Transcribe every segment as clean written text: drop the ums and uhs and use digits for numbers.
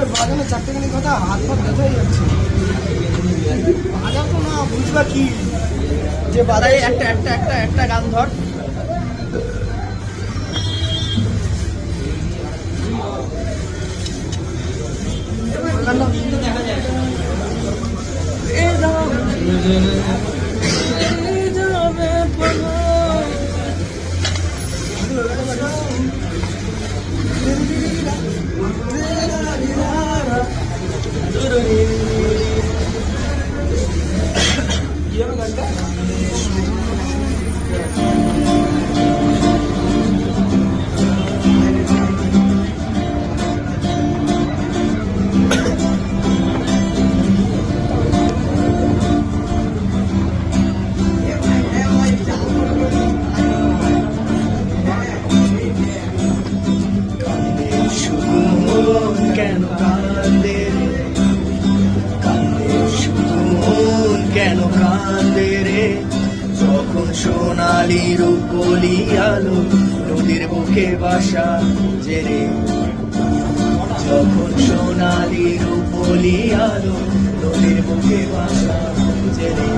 Guitar বাজানো চারটেখানি কথা হাত পা ব্যথা হয়ে যাচ্ছে। বাজাও তো না, বুঝবা কি যে বাজাই। একটা একটা একটা একটা গান ধর। দেখা যায় কেন কান্দে কান্দে শুধু মন কেন কান্দে রে যখন সোনালি রূপলি আলো নদীর বুকে বাসা জেরে যখন সোনালি রূপলি আলো নদীর বুকে বাসা জেরে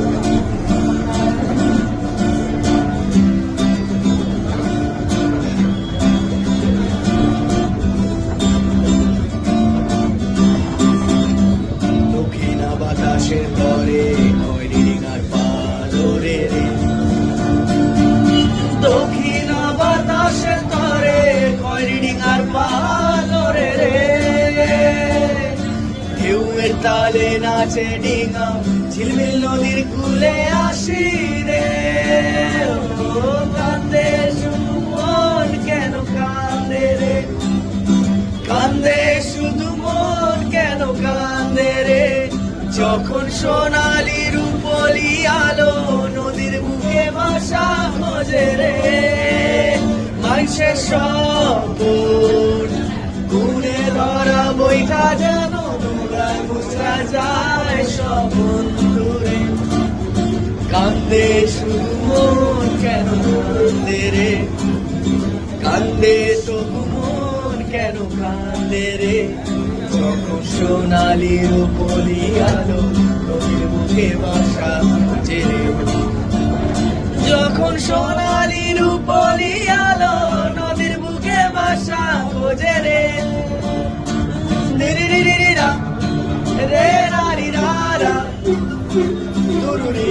বাতাসের তরে খয়রিডিঙার পালরে রে দক্ষিণ বাতাসের তরে খয়রিডিঙার পালরে রে ঢেউয়ের তালে নাচে ডিঙা ঝিলমিল নদীর কূলে আসি রে কান্দে শুধু মন কেন কান্দে রে কান্দে শুধু মন কেন কান্দে রে যখন সোনালি রূপলি আলো নদীর বুকে বাসা খোঁজে রে মানুষের সপন গুনে ধরা বইটা যেন নোংরায় মুছরা যায় সব বন্ধুরে কান্দে শুধু মন কেন কান্দে রে কান্দে তবু মন কেন কান্দে রে যখন সোনালি রূপলি আলো নদীর বুকে বাসা জেরে যখন সোনালি রূপলি আলো নদীর বুকে বাসা খোঁজে রে রিরিরিরিরা রে রারি রারা দুরুরি